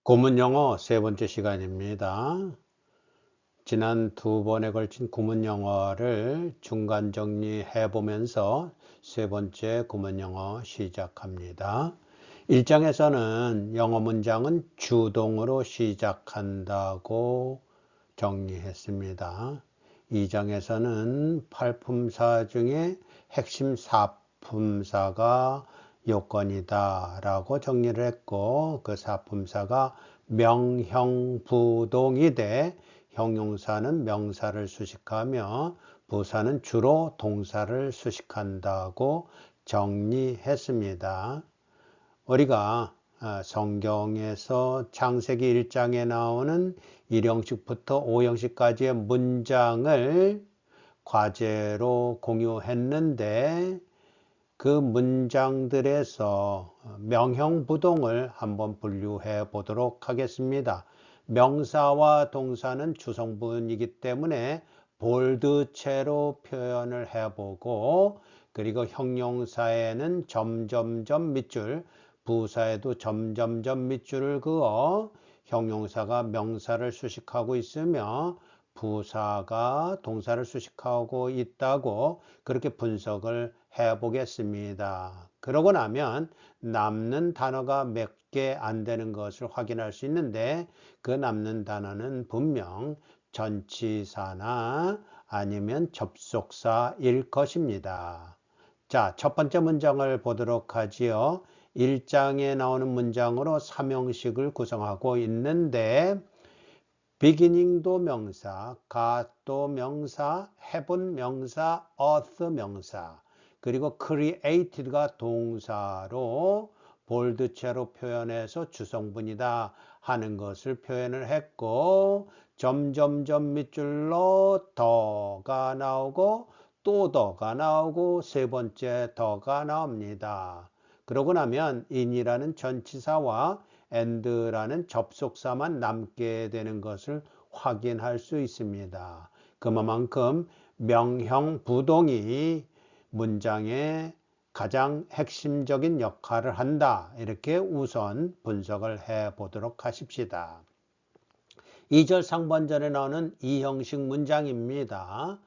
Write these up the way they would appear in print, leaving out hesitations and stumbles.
구문영어 세 번째 시간입니다. 지난 두 번에 걸친 구문영어를 중간 정리해 보면서 세 번째 구문영어 시작합니다. 1장에서는 영어 문장은 주동으로 시작한다고 정리했습니다. 2장에서는 팔품사 중에 핵심 사품사가 요건이다 라고 정리를 했고, 그 사품사가 명형부동이 돼 형용사는 명사를 수식하며 부사는 주로 동사를 수식한다고 정리했습니다. 우리가 성경에서 창세기 1장에 나오는 1형식부터 5형식까지의 문장을 과제로 공유했는데, 그 문장들에서 명형부동을 한번 분류해 보도록 하겠습니다. 명사와 동사는 주성분이기 때문에 볼드체로 표현을 해보고, 그리고 형용사에는 점점점 밑줄, 부사에도 점점점 밑줄을 그어 형용사가 명사를 수식하고 있으며 부사가 동사를 수식하고 있다고 그렇게 분석을 해 보겠습니다. 그러고 나면 남는 단어가 몇 개 안 되는 것을 확인할 수 있는데, 그 남는 단어는 분명 전치사나 아니면 접속사일 것입니다. 자, 첫 번째 문장을 보도록 하지요. 1장에 나오는 문장으로 3형식을 구성하고 있는데, beginning도 명사, god도 명사, heaven 명사, earth 명사, 그리고 created가 동사로 볼드체로 표현해서 주성분이다 하는 것을 표현을 했고, 점점점 밑줄로 더가 나오고 또 더가 나오고 세 번째 더가 나옵니다. 그러고 나면 in이라는 전치사와 and라는 접속사만 남게 되는 것을 확인할 수 있습니다. 그만큼 명형부동이 문장의 가장 핵심적인 역할을 한다, 이렇게 우선 분석을 해 보도록 하십시다. 2절 상반절에 나오는 이 형식 문장입니다.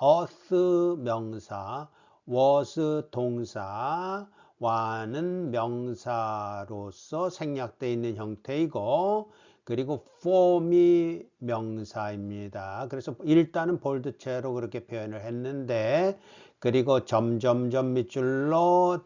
earth 명사, was 동사, 와는 명사로서 생략되어 있는 형태이고, 그리고 form이 명사입니다. 그래서 일단은 볼드체로 그렇게 표현을 했는데, 그리고 점점점 밑줄로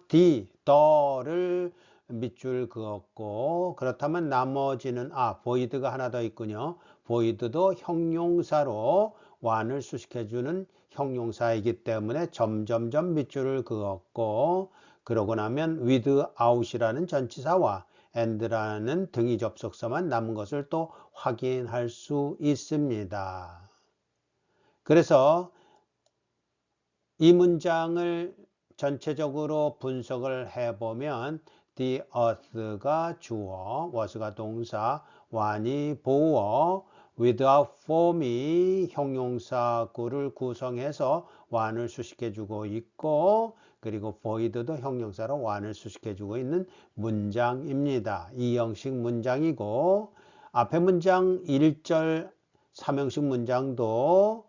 더를 밑줄 그었고, 그렇다면 나머지는 void가 하나 더 있군요. void도 형용사로 one을 수식해주는 형용사이기 때문에 점점점 밑줄을 그었고, 그러고 나면 without이라는 전치사와 and라는 등위 접속사만 남은 것을 또 확인할 수 있습니다. 그래서 이 문장을 전체적으로 분석을 해보면 the earth가 주어, was가 동사, one이 보어, without form이 형용사구를 구성해서 one을 수식해주고 있고, 그리고 void도 형용사로 one을 수식해주고 있는 문장입니다. 이 형식 문장이고, 앞에 문장 1절 3형식 문장도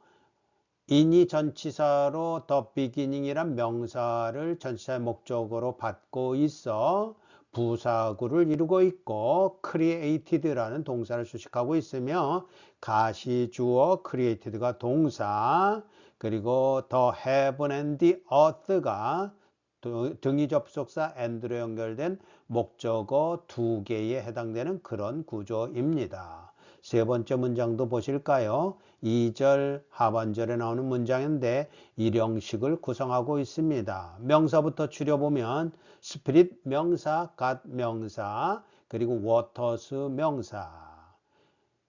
in이 전치사로 the beginning이란 명사를 전치사의 목적으로 받고 있어 부사구를 이루고 있고, created라는 동사를 수식하고 있으며 got이 주어, created가 동사, 그리고 the heaven and the earth가 등위 접속사 and로 연결된 목적어 두 개에 해당되는 그런 구조입니다. 세 번째 문장도 보실까요? 2절 하반절에 나오는 문장인데 1형식을 구성하고 있습니다. 명사부터 추려보면 spirit 명사, God 명사, 그리고 waters 명사,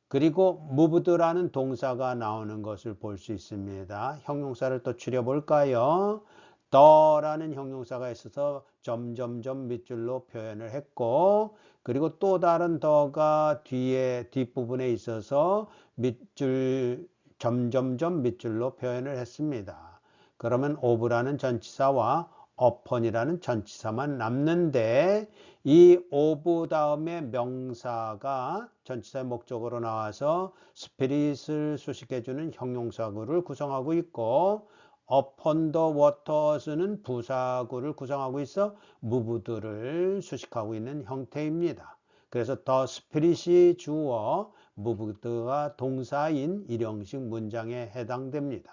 그리고 moved라는 동사가 나오는 것을 볼 수 있습니다. 형용사를 또 추려볼까요? 더라는 형용사가 있어서 점점점 밑줄로 표현을 했고, 그리고 또 다른 더가 뒷부분에 있어서 밑줄, 점점점 밑줄로 표현을 했습니다. 그러면 of라는 전치사와 upon이라는 전치사만 남는데 이 of 다음에 명사가 전치사의 목적으로 나와서 spirit을 수식해주는 형용사구를 구성하고 있고 upon the waters는 부사구를 구성하고 있어 moved를 수식하고 있는 형태입니다. 그래서 the spirit이 주어, moved가 동사인 일형식 문장에 해당됩니다.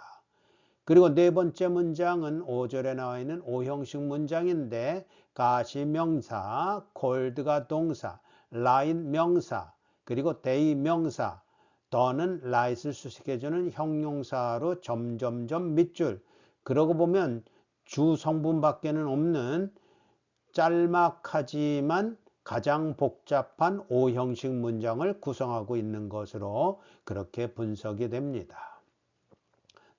그리고 네 번째 문장은 5절에 나와 있는 5형식 문장인데 got이 명사, cold가 동사, light 명사, 그리고 day 명사, 더는 light을 수식해주는 형용사로 점점점 밑줄. 그러고 보면 주 성분밖에는 없는 짤막하지만 가장 복잡한 5형식 문장을 구성하고 있는 것으로 그렇게 분석이 됩니다.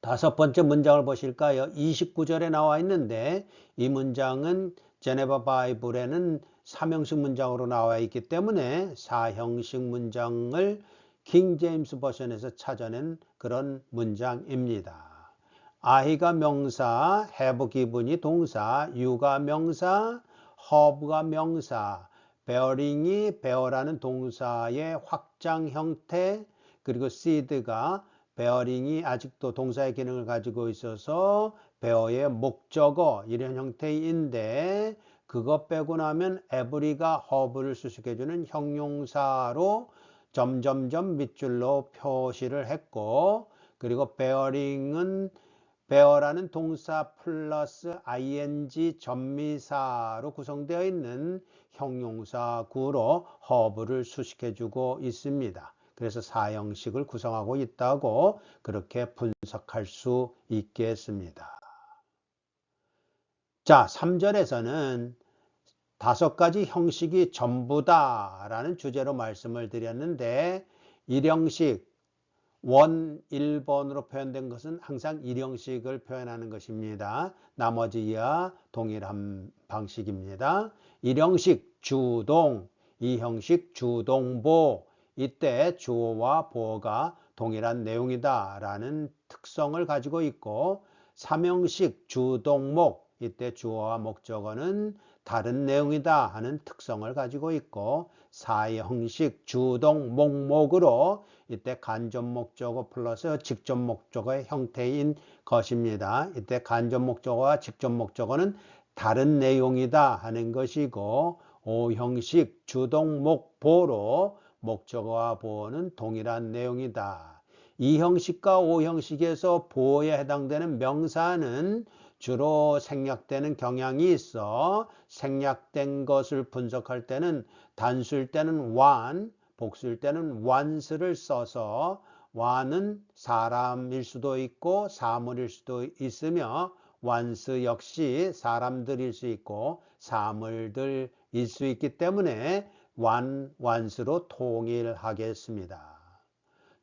다섯 번째 문장을 보실까요? 29절에 나와 있는데 이 문장은 제네바 바이블에는 3형식 문장으로 나와 있기 때문에 4형식 문장을 킹 제임스 버전에서 찾아낸 그런 문장입니다. I가 명사, have given이 동사, you가 명사, have가 명사, bearing이 bear라는 동사의 확장 형태, 그리고 seed가 bearing이 아직도 동사의 기능을 가지고 있어서 bear의 목적어 이런 형태인데 그것 빼고 나면 every가 have를 수식해주는 형용사로 점점점 밑줄로 표시를 했고 그리고 bearing은 bear라는 동사 플러스 ing 전미사로 구성되어 있는 형용사구로 have를 수식해주고 있습니다. 그래서 4형식을 구성하고 있다고 그렇게 분석할 수 있겠습니다. 자, 3절에서는 5가지 형식이 전부다 라는 주제로 말씀을 드렸는데 1형식, 1번으로 표현된 것은 항상 1형식을 표현하는 것입니다. 나머지와 동일한 방식입니다. 1형식 주동, 2형식 주동보, 이때 주어와 보어가 동일한 내용이다 라는 특성을 가지고 있고 3형식 주동목, 이때 주어와 목적어는 다른 내용이다 하는 특성을 가지고 있고 4형식 주동목목으로 이때 간접목적어 플러스 직접목적어의 형태인 것입니다. 이때 간접목적어와 직접목적어는 다른 내용이다 하는 것이고 5형식 주동목보로 목적어와 보어는 동일한 내용이다. 2형식과 5형식에서 보어에 해당되는 명사는 주로 생략되는 경향이 있어 생략된 것을 분석할 때는 단수일 때는 one, 복수일 때는 ones를 써서 one은 사람일 수도 있고 사물일 수도 있으며 once 역시 사람들일 수 있고 사물들일 수 있기 때문에 ones로 통일하겠습니다.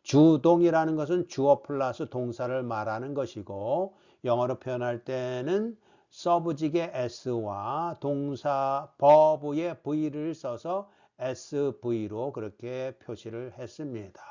주동이라는 것은 주어 플러스 동사를 말하는 것이고 영어로 표현할 때는 서브직의 s와 동사 버브의 v를 써서 sv로 그렇게 표시를 했습니다.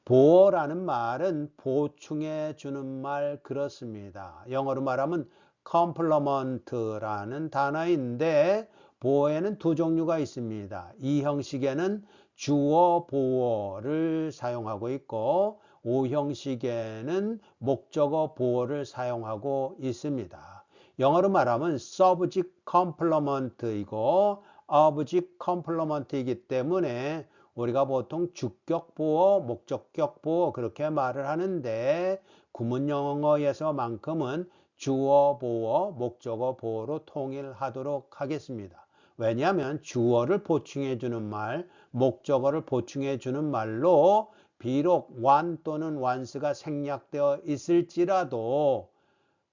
보어라는 말은 보충해 주는 말 그렇습니다. 영어로 말하면 complement라는 단어인데 보어에는 두 종류가 있습니다. 이 형식에는 주어 보어를 사용하고 있고 5형식에는 목적어 보어를 사용하고 있습니다. 영어로 말하면 subject complement이고 object complement이기 때문에 우리가 보통 주격 보어, 목적격 보어 그렇게 말을 하는데 구문 영어에서만큼은 주어 보어, 목적어 보어로 통일하도록 하겠습니다. 왜냐하면 주어를 보충해 주는 말, 목적어를 보충해 주는 말로 비록 one 또는 once가 생략되어 있을지라도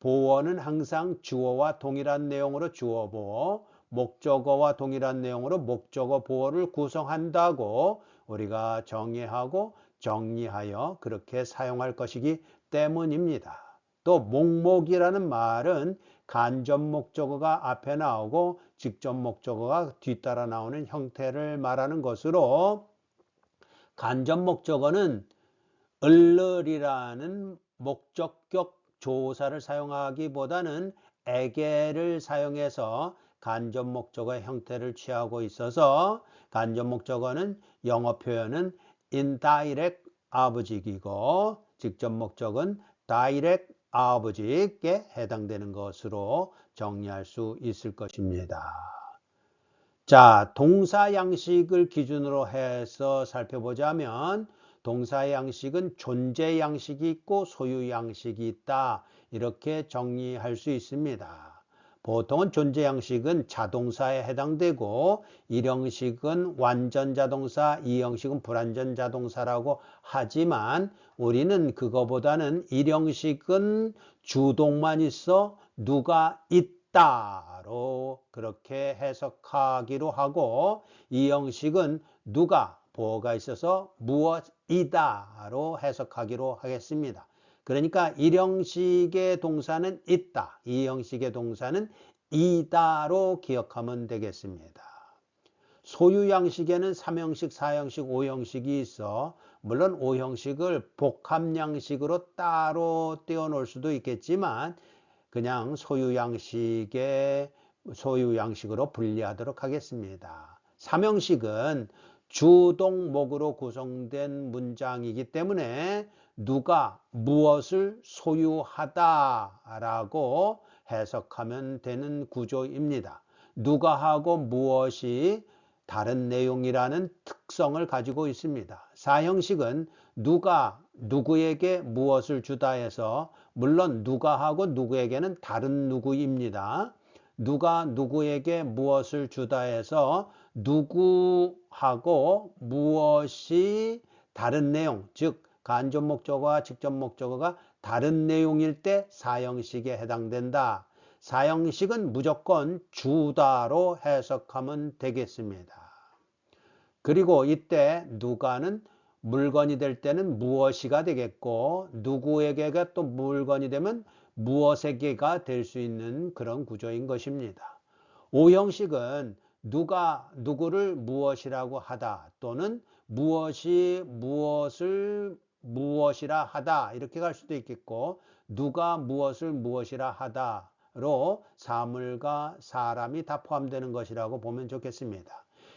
보어는 항상 주어와 동일한 내용으로 주어 보어, 목적어와 동일한 내용으로 목적어 보어를 구성한다고 우리가 정의하고 정리하여 그렇게 사용할 것이기 때문입니다. 또 목목이라는 말은 간접 목적어가 앞에 나오고 직접 목적어가 뒤따라 나오는 형태를 말하는 것으로 간접 목적어는 을을이라는 목적격 조사를 사용하기보다는 에게를 사용해서 간접 목적어의 형태를 취하고 있어서 간접 목적어는 영어 표현은 indirect object이고 직접 목적은 direct object에 해당되는 것으로 정리할 수 있을 것입니다. 자, 동사 양식을 기준으로 해서 살펴보자면 동사 양식은 존재 양식이 있고 소유 양식이 있다. 이렇게 정리할 수 있습니다. 보통은 존재 양식은 자동사에 해당되고 1형식은 완전 자동사, 2형식은 불완전 자동사라고 하지만 우리는 그거보다는 1형식은 주동만 있어 누가 있다로 그렇게 해석하기로 하고 2형식은 누가 보어가 있어서 무엇이다로 해석하기로 하겠습니다. 그러니까 1형식의 동사는 있다, 2형식의 동사는 이다로 기억하면 되겠습니다. 소유 양식에는 3형식, 4형식, 5형식이 있어 물론 5형식을 복합 양식으로 따로 떼어놓을 수도 있겠지만 그냥 소유 양식으로 분리하도록 하겠습니다. 3형식은 주동목으로 구성된 문장이기 때문에 누가 무엇을 소유하다라고 해석하면 되는 구조입니다. 누가하고 무엇이 다른 내용이라는 특성을 가지고 있습니다. 4형식은 누가 누구에게 무엇을 주다 해서 물론 누가하고 누구에게는 다른 누구입니다. 누가 누구에게 무엇을 주다 해서 누구하고 무엇이 다른 내용, 즉 간접 목적어와 직접 목적어가 다른 내용일 때 4형식에 해당된다. 4형식은 무조건 주다로 해석하면 되겠습니다. 그리고 이때 누가는 물건이 될 때는 무엇이가 되겠고 누구에게가 또 물건이 되면 무엇에게가 될 수 있는 그런 구조인 것입니다. 5형식은 누가 누구를 무엇이라고 하다 또는 무엇이 무엇을 무엇이라 하다 이렇게 갈 수도 있겠고 누가 무엇을 무엇이라 하다로 사물과 사람이 다 포함되는 것이라고 보면 좋겠습니다.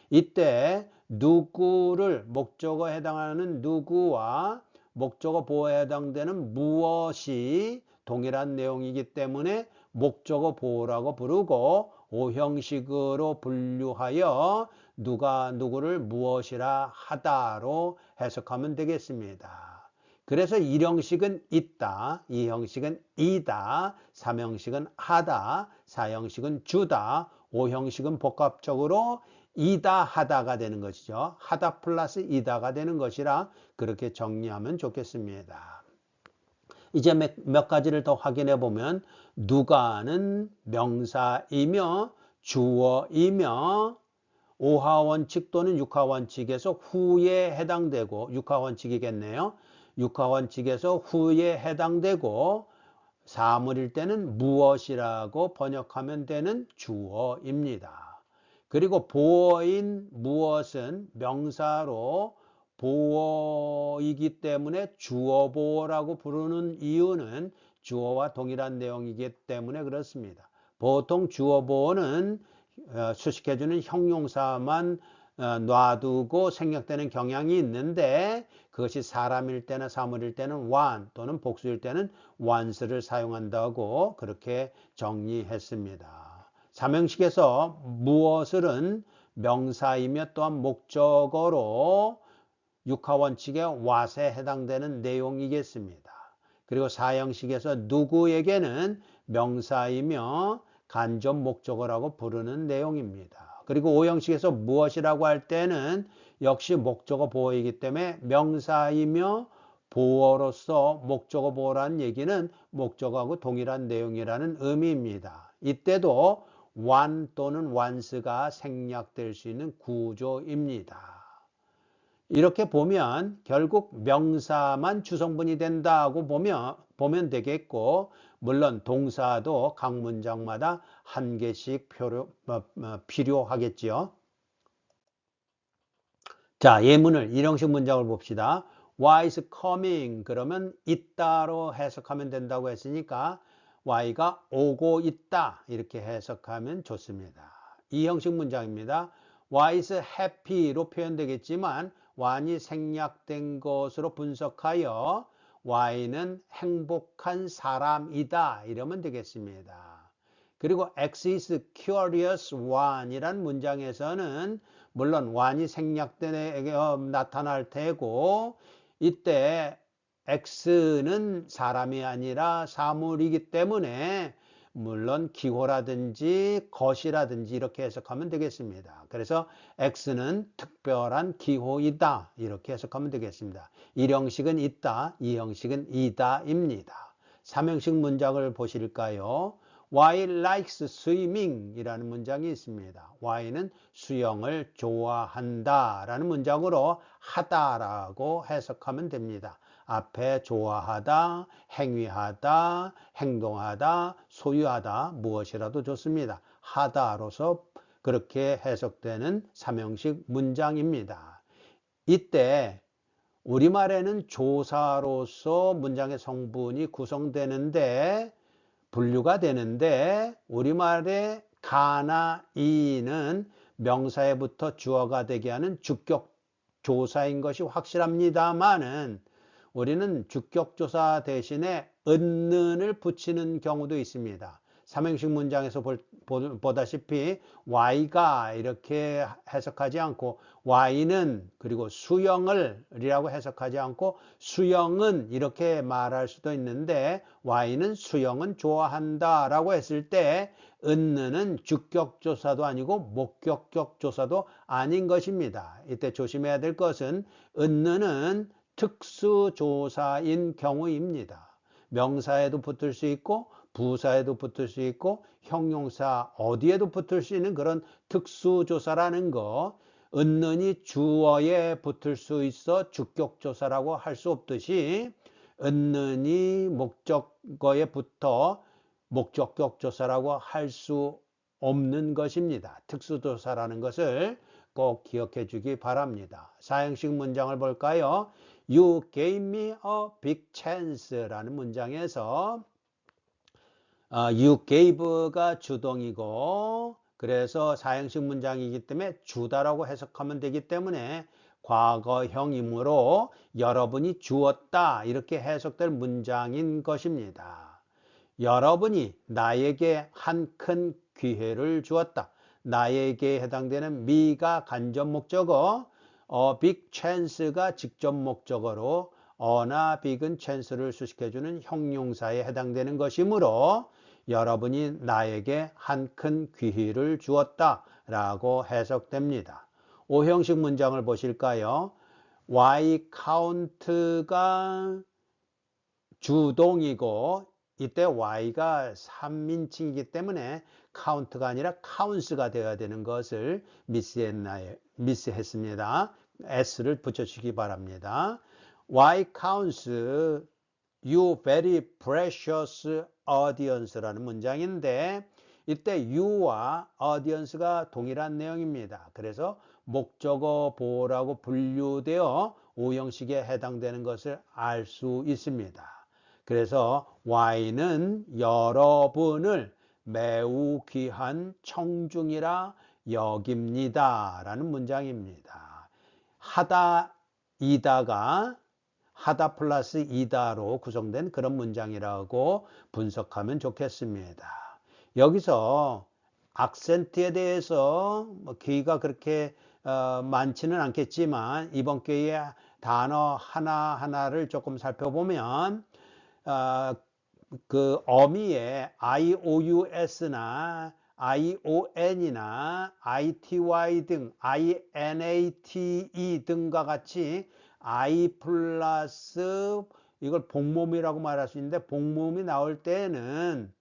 이때 누구를 목적어에 해당하는 누구와 목적어 보호에 해당되는 무엇이 동일한 내용이기 때문에 목적어 보호라고 부르고 5형식으로 분류하여 누가 누구를 무엇이라 하다로 해석하면 되겠습니다. 그래서 1형식은 있다, 2형식은 이다, 3형식은 하다, 4형식은 주다, 5형식은 복합적으로 이다 하다가 되는 것이죠. 하다 플러스 이다가 되는 것이라 그렇게 정리하면 좋겠습니다. 이제 몇 가지를 더 확인해 보면 누가는 명사이며 주어이며 5하원칙 또는 6하원칙에서 후에 해당되고 6하원칙이겠네요. 6하원칙에서 후에 해당되고 사물일 때는 무엇이라고 번역하면 되는 주어입니다. 그리고 보어인 무엇은 명사로 보어이기 때문에 주어 보어라고 부르는 이유는 주어와 동일한 내용이기 때문에 그렇습니다. 보통 주어 보어는 수식해주는 형용사만 놔두고 생략되는 경향이 있는데 그것이 사람일 때나 사물일 때는 one 또는 복수일 때는 once를 사용한다고 그렇게 정리했습니다. 3형식에서 무엇을은 명사이며 또한 목적어로 6하원칙의 what에 해당되는 내용이겠습니다. 그리고 4형식에서 누구에게는 명사이며 간접 목적어라고 부르는 내용입니다. 그리고 5형식에서 무엇이라고 할 때는 역시 목적어 보어이기 때문에 명사이며 보어로서 목적어 보어라는 얘기는 목적어하고 동일한 내용이라는 의미입니다. 이때도 one 또는 once가 생략될 수 있는 구조입니다. 이렇게 보면 결국 명사만 주성분이 된다고 보면 되겠고 물론 동사도 각 문장마다 한 개씩 필요하겠죠. 자, 예문을 1형식 문장을 봅시다. Why is coming? 그러면 있다로 해석하면 된다고 했으니까 Y가 오고 있다 이렇게 해석하면 좋습니다. 이 형식 문장입니다. Y is happy로 표현되겠지만 Y이 생략된 것으로 분석하여 Y는 행복한 사람이다 이러면 되겠습니다. 그리고 X is curious one이란 문장에서는 물론 one이 생략된 나타날 테고 이때 X는 사람이 아니라 사물이기 때문에 물론 기호라든지 것이라든지 이렇게 해석하면 되겠습니다. 그래서 X는 특별한 기호이다 이렇게 해석하면 되겠습니다. 1형식은 있다, 2형식은 이다입니다. 3형식 문장을 보실까요? Y likes swimming 이라는 문장이 있습니다. Y는 수영을 좋아한다 라는 문장으로 하다라고 해석하면 됩니다. 앞에 좋아하다, 행위하다, 행동하다, 소유하다 무엇이라도 좋습니다. 하다로서 그렇게 해석되는 3형식 문장입니다. 이때 우리말에는 조사로서 문장의 성분이 구성되는데 분류가 되는데 우리말의 가나 이는 명사에부터 주어가 되게 하는 주격 조사인 것이 확실합니다만은 우리는 주격조사 대신에 은는을 붙이는 경우도 있습니다. 삼형식 문장에서 보다시피 Y가 이렇게 해석하지 않고 Y는 그리고 수영을 이라고 해석하지 않고 수영은 이렇게 말할 수도 있는데 Y는 수영은 좋아한다 라고 했을 때 은는은 주격조사도 아니고 목격격조사도 아닌 것입니다. 이때 조심해야 될 것은 은는은 특수조사인 경우입니다. 명사에도 붙을 수 있고 부사에도 붙을 수 있고 형용사 어디에도 붙을 수 있는 그런 특수조사라는 거 은는이 주어에 붙을 수 있어 주격조사라고 할 수 없듯이 은는이 목적어에 붙어 목적격조사라고 할 수 없는 것입니다. 특수조사라는 것을 꼭 기억해 주기 바랍니다. 4형식 문장을 볼까요? You gave me a big chance 라는 문장에서 you gave가 주동이고 그래서 4형식 문장이기 때문에 주다라고 해석하면 되기 때문에 과거형이므로 여러분이 주었다 이렇게 해석될 문장인 것입니다. 여러분이 나에게 한 큰 기회를 주었다. 나에게 해당되는 me가 간접 목적어 big chance가 직접 목적어로 어나 big은 chance를 수식해주는 형용사에 해당되는 것이므로 여러분이 나에게 한 큰 기회를 주었다 라고 해석됩니다. 5형식 문장을 보실까요? Y count가 주동이고 이때 Y가 3인칭이기 때문에 count가 아니라 counts가 되어야 되는 것을 미스했습니다. S를 붙여주시기 바랍니다. Y counts you very precious audience라는 문장인데 이때 you와 audience가 동일한 내용입니다. 그래서 목적어 보호라고 분류되어 5형식에 해당되는 것을 알 수 있습니다. 그래서 Y는 여러분을 매우 귀한 청중이라 여깁니다 라는 문장입니다. 하다 이다가 하다 플러스 이다로 구성된 그런 문장이라고 분석하면 좋겠습니다. 여기서 악센트에 대해서 기회가 그렇게 많지는 않겠지만 이번 기회에 단어 하나하나를 조금 살펴보면 그 어미에 IOUS나 ION이나 ITY 등 INATE 등과 같이 I 플러스 이걸 복몸이라고 말할 수 있는데 복몸이 나올 때는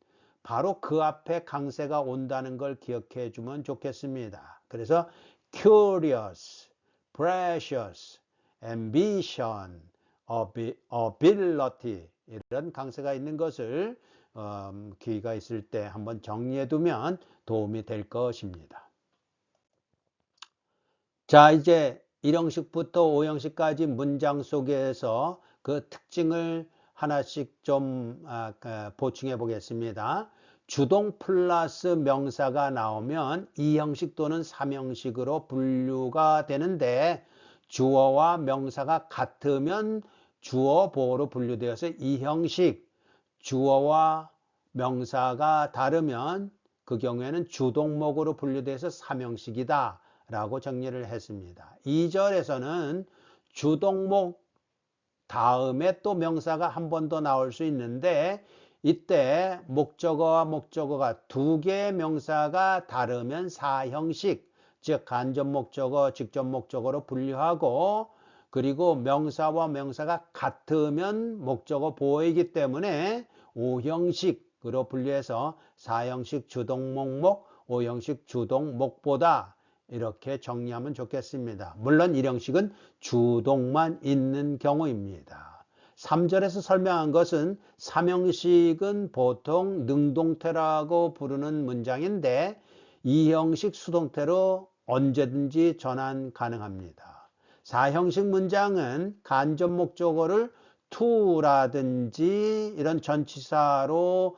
바로 그 앞에 강세가 온다는 걸 기억해 주면 좋겠습니다. 그래서 curious, precious, ambition, ability 이런 강세가 있는 것을 기회가 있을 때 한번 정리해 두면 도움이 될 것입니다. 자, 이제 1형식부터 5형식까지 문장 속에서 그 특징을 하나씩 좀 보충해 보겠습니다. 주동 플러스 명사가 나오면 이형식 또는 삼형식으로 분류가 되는데 주어와 명사가 같으면 주어 보어로 분류되어서 이형식, 주어와 명사가 다르면 그 경우에는 주동목으로 분류돼서 삼형식이다 라고 정리를 했습니다. 2절에서는 주동목 다음에 또 명사가 한 번 더 나올 수 있는데 이때 목적어와 목적어가 두 개의 명사가 다르면 사형식, 즉 간접 목적어, 직접 목적어로 분류하고, 그리고 명사와 명사가 같으면 목적어 보어이기 때문에 오형식으로 분류해서 사형식 주동목목, 오형식 주동목보다 이렇게 정리하면 좋겠습니다. 물론 1형식은 주동만 있는 경우입니다. 3절에서 설명한 것은 3형식은 보통 능동태라고 부르는 문장인데 2형식 수동태로 언제든지 전환 가능합니다. 4형식 문장은 간접 목적어를 to라든지 이런 전치사로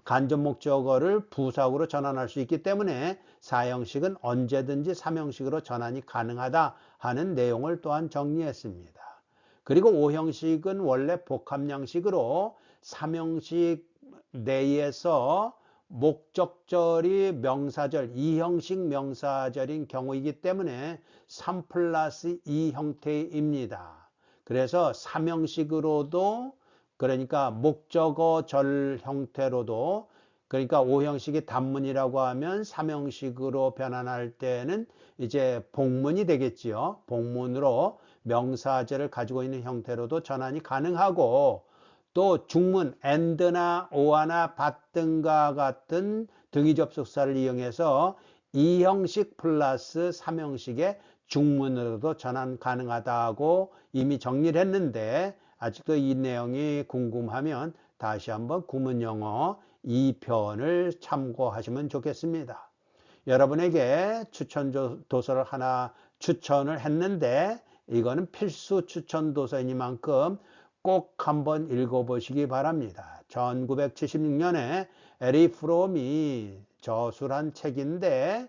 간접 목적어를 부사구로 전환할 수 있기 때문에 4형식은 언제든지 3형식으로 전환이 가능하다 하는 내용을 또한 정리했습니다. 그리고 5형식은 원래 복합양식으로 3형식 내에서 목적절이 명사절, 2형식 명사절인 경우이기 때문에 3 플러스 2 형태입니다. 그래서 3형식으로도, 그러니까 목적어절 형태로도, 그러니까 5형식이 단문이라고 하면 3형식으로 변환할 때는 이제 복문이 되겠지요. 복문으로 명사절을 가지고 있는 형태로도 전환이 가능하고, 또 중문 and나 or나 but 등과 같은 등위 접속사를 이용해서 2형식 플러스 3형식의 중문으로도 전환 가능하다고 이미 정리를 했는데 아직도 이 내용이 궁금하면 다시 한번 구문영어 2편을 참고하시면 좋겠습니다. 여러분에게 추천 도서를 하나 추천을 했는데 이거는 필수 추천 도서이니만큼 꼭 한번 읽어보시기 바랍니다. 1976년에 에리 프롬이 저술한 책인데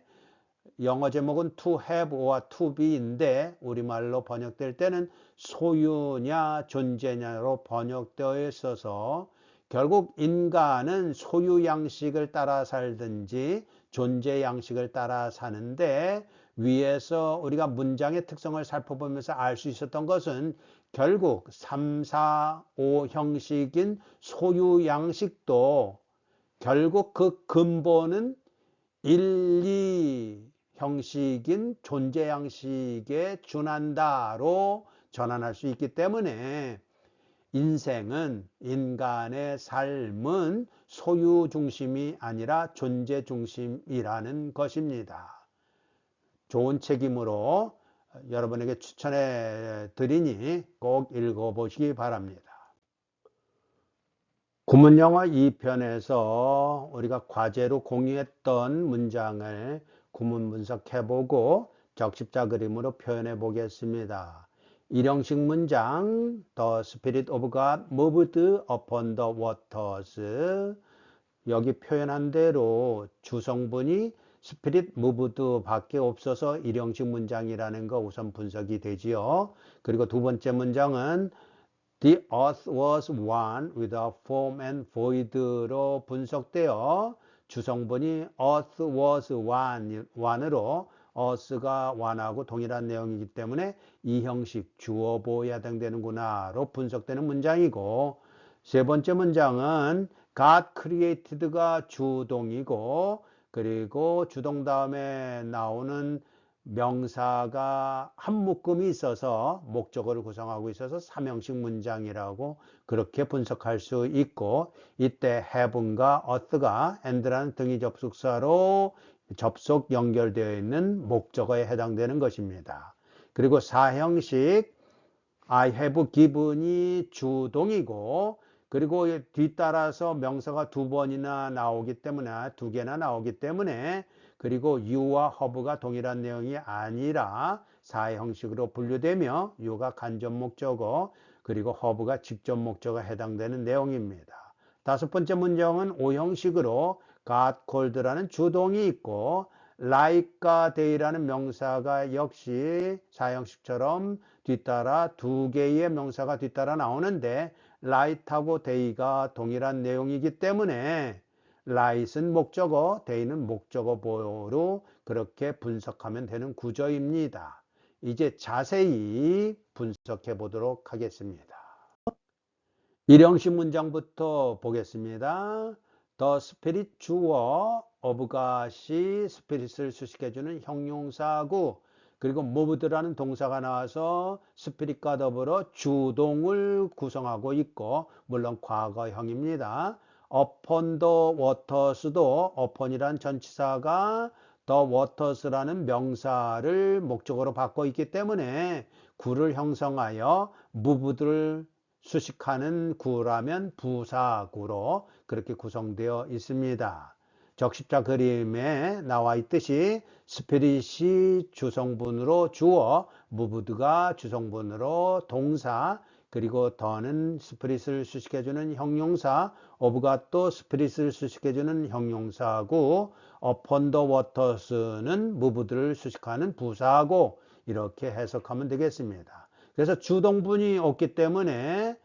영어 제목은 to have or to be인데 우리말로 번역될 때는 소유냐 존재냐로 번역되어 있어서 결국 인간은 소유 양식을 따라 살든지 존재 양식을 따라 사는데, 위에서 우리가 문장의 특성을 살펴보면서 알 수 있었던 것은 결국 3, 4, 5 형식인 소유 양식도 결국 그 근본은 1, 2 형식인 존재 양식에 준한다로 전환할 수 있기 때문에 인생은, 인간의 삶은 소유 중심이 아니라 존재 중심이라는 것입니다. 좋은 책이므로 여러분에게 추천해 드리니 꼭 읽어보시기 바랍니다. 구문영어 2편에서 우리가 과제로 공유했던 문장을 구문 분석해보고 적십자 그림으로 표현해 보겠습니다. 1형식 문장 The Spirit of God moved upon the waters. 여기 표현한 대로 주성분이 Spirit moved 밖에 없어서 1형식 문장이라는 거 우선 분석이 되지요. 그리고 두 번째 문장은 The earth was one without form and void로 분석되어 주성분이 earth was one으로 earth가 one하고 동일한 내용이기 때문에 이 형식 주어 보호에 해당되는구나로 분석되는 문장이고, 세 번째 문장은 God created가 주동이고, 그리고 주동 다음에 나오는 명사가 한 묶음이 있어서 목적어를 구성하고 있어서 3형식 문장이라고 그렇게 분석할 수 있고, 이때 have과 earth가 and라는 등위 접속사로 접속 연결되어 있는 목적어에 해당되는 것입니다. 그리고 4형식 I have given이 주동이고, 그리고 뒤따라서 명사가 두 번이나 나오기 때문에, 두 개나 나오기 때문에, 그리고 you와 have가 동일한 내용이 아니라 4형식으로 분류되며 you가 간접 목적어, 그리고 허브가 직접 목적어에 해당되는 내용입니다. 다섯 번째 문장은 오형식으로 got cold라는 주동이 있고 like가 they라는 명사가 역시 사형식처럼 뒤따라 두 개의 명사가 뒤따라 나오는데 light하고 they가 동일한 내용이기 때문에 light은 목적어, they는 목적어 보호로 그렇게 분석하면 되는 구조입니다. 이제 자세히 분석해 보도록 하겠습니다. 일형식 문장부터 보겠습니다. The spirit 주어, of God이 스피릿을 수식해주는 형용사고, 그리고 moved라는 동사가 나와서 스피릿과 더불어 주동을 구성하고 있고, 물론 과거형입니다. upon the waters도 upon이란 전치사가 the waters라는 명사를 목적으로 받고 있기 때문에 구를 형성하여 moved를 수식하는 구라면 부사구로 그렇게 구성되어 있습니다. 적십자 그림에 나와 있듯이 스피릿이 주성분으로 주어, 무브드가 주성분으로 동사, 그리고 더는 스피릿을 수식해주는 형용사, 오브가 또 스피릿을 수식해주는 형용사고, upon the waters는 무브드를 수식하는 부사고, 이렇게 해석하면 되겠습니다. 그래서 주동분이 없기 때문에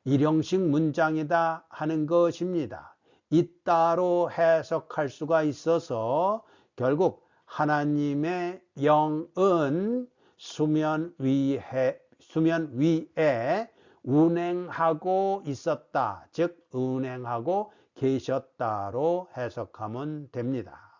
일형식 문장이다 하는 것입니다. 이따로 해석할 수가 있어서 결국 하나님의 영은 수면 위에 운행하고 있었다. 즉 운행하고 계셨다로 해석하면 됩니다.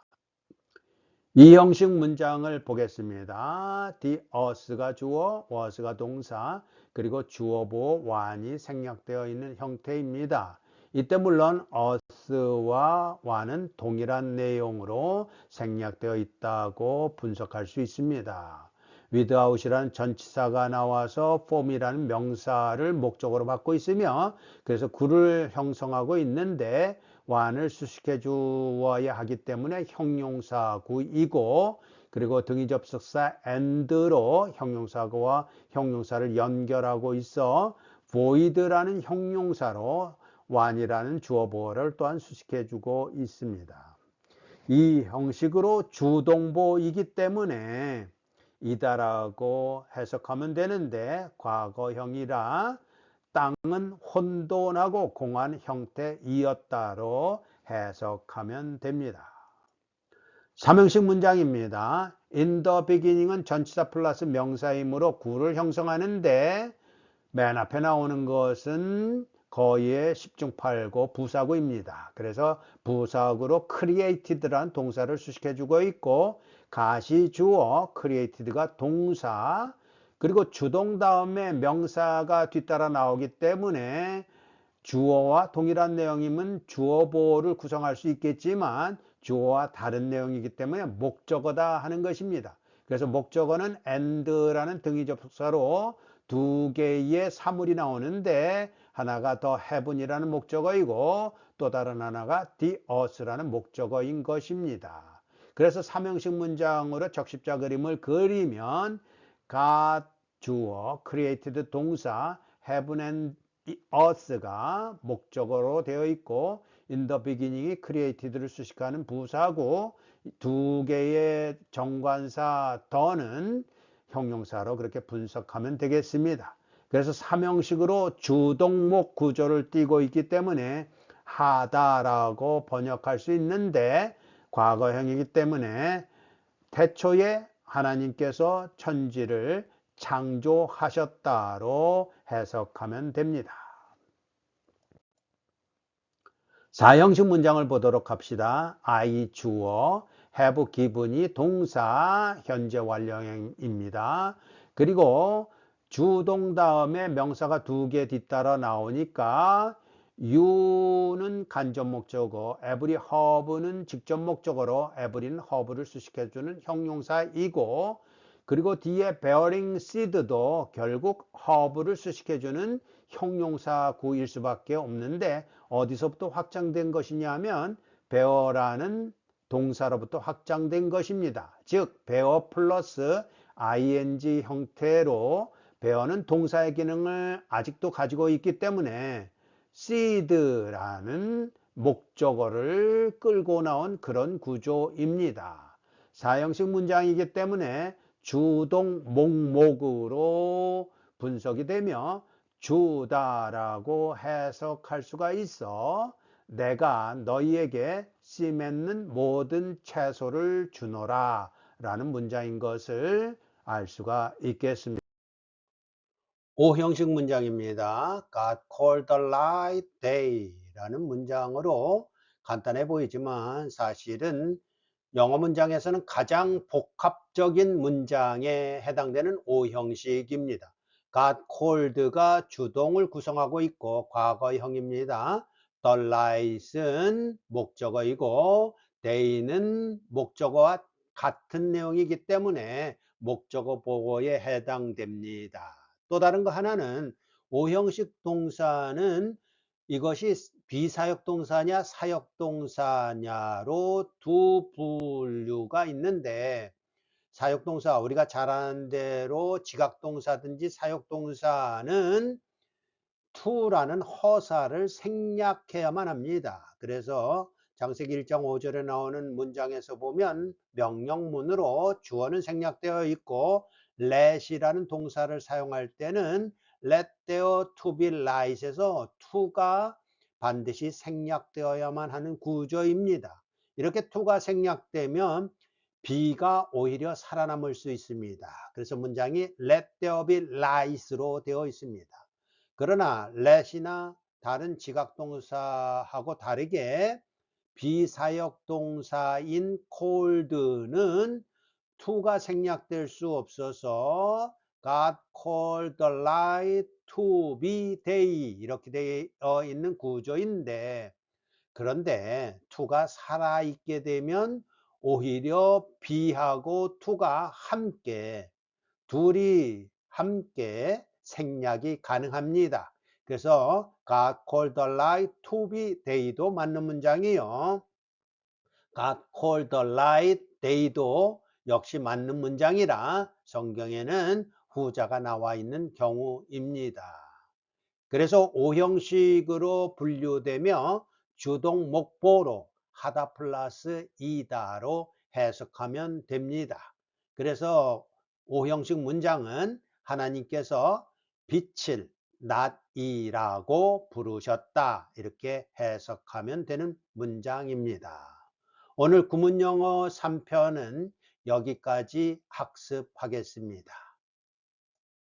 이 형식 문장을 보겠습니다. The us가 주어, was가 동사, 그리고 주어, 보어, one이 생략되어 있는 형태입니다. 이때 물론 us와 one은 동일한 내용으로 생략되어 있다고 분석할 수 있습니다. without이라는 전치사가 나와서 form이라는 명사를 목적으로 받고 있으며 그래서 구를 형성하고 있는데 one을 수식해 주어야 하기 때문에 형용사구이고 그리고 등위 접속사 and로 형용사구와 형용사를 연결하고 있어 void라는 형용사로 one이라는 주어 보어를 또한 수식해 주고 있습니다. 이 형식으로 주동보이기 때문에 이다라고 해석하면 되는데 과거형이라 땅은 혼돈하고 공한 형태이었다로 해석하면 됩니다. 삼형식 문장입니다. In the beginning은 전치사 플러스 명사이므로 구를 형성하는데 맨 앞에 나오는 것은 거의의 10중 8구 부사구입니다. 그래서 부사구로 created라는 동사를 수식해주고 있고 got이 주어, created가 동사, 그리고 주동 다음에 명사가 뒤따라 나오기 때문에 주어와 동일한 내용이면 주어 보어를 구성할 수 있겠지만 주어와 다른 내용이기 때문에 목적어다 하는 것입니다. 그래서 목적어는 and라는 등위 접속사로 두 개의 사물이 나오는데 하나가 the heaven이라는 목적어이고 또 다른 하나가 the earth라는 목적어인 것입니다. 그래서 삼형식 문장으로 적십자 그림을 그리면 God 주어, created 동사, heaven and earth가 목적어로 되어 있고 in the beginning이 created를 수식하는 부사고 두 개의 정관사 the는 형용사로 그렇게 분석하면 되겠습니다. 그래서 삼형식으로 주동목 구조를 띠고 있기 때문에 하다라고 번역할 수 있는데 과거형이기 때문에 태초에 하나님께서 천지를 창조하셨다로 해석하면 됩니다. 사형식 문장을 보도록 합시다. I 주어, have given이 동사, 현재 완료형입니다. 그리고 주동 다음에 명사가 두 개 뒤따라 나오니까 you는 간접 목적어, every have는 직접 목적어로 every는 have를 수식해주는 형용사이고 그리고 뒤에 bearing seed도 결국 have를 수식해주는 형용사구일 수밖에 없는데 어디서부터 확장된 것이냐 하면 bear라는 동사로부터 확장된 것입니다. 즉 bear 플러스 ing 형태로 bear는 동사의 기능을 아직도 가지고 있기 때문에 seed라는 목적어를 끌고 나온 그런 구조입니다. 사형식 문장이기 때문에 주동 목목으로 분석이 되며 주다라고 해석할 수가 있어 내가 너희에게 씨 맺는 모든 채소를 주노라 라는 문장인 것을 알 수가 있겠습니다. 오형식 문장입니다. God called the light day 라는 문장으로 간단해 보이지만 사실은 영어 문장에서는 가장 복합적인 문장에 해당되는 오형식입니다. got called가 주동을 구성하고 있고 과거형입니다. the light은 목적어이고 day는 목적어와 같은 내용이기 때문에 목적어 보고에 해당됩니다. 또 다른 거 하나는 오형식 동사는 이것이 비사역동사냐 사역동사냐로 두 분류가 있는데 사역동사 우리가 잘 아는 대로 지각동사든지 사역동사는 to라는 허사를 생략해야만 합니다. 그래서 창세기 1장 5절에 나오는 문장에서 보면 명령문으로 주어는 생략되어 있고 let이라는 동사를 사용할 때는 let there to be light에서 to가 반드시 생략되어야만 하는 구조입니다. 이렇게 to가 생략되면 be가 오히려 살아남을 수 있습니다. 그래서 문장이 let there be light로 되어 있습니다. 그러나 let이나 다른 지각동사하고 다르게 비사역동사인 called는 to가 생략될 수 없어서 God called the light to be day 이렇게 되어 있는 구조인데 그런데 to가 살아있게 되면 오히려 be하고 to가 함께 둘이 함께 생략이 가능합니다. 그래서 God called the light to be day도 맞는 문장이요. God called the light day도 역시 맞는 문장이라 성경에는 후자가 나와 있는 경우입니다. 그래서 오형식으로 분류되며 주동 목보로 하다 플러스 이다로 해석하면 됩니다. 그래서 오형식 문장은 하나님께서 빛을 낫이라고 부르셨다 이렇게 해석하면 되는 문장입니다. 오늘 구문영어 3편은 여기까지 학습하겠습니다.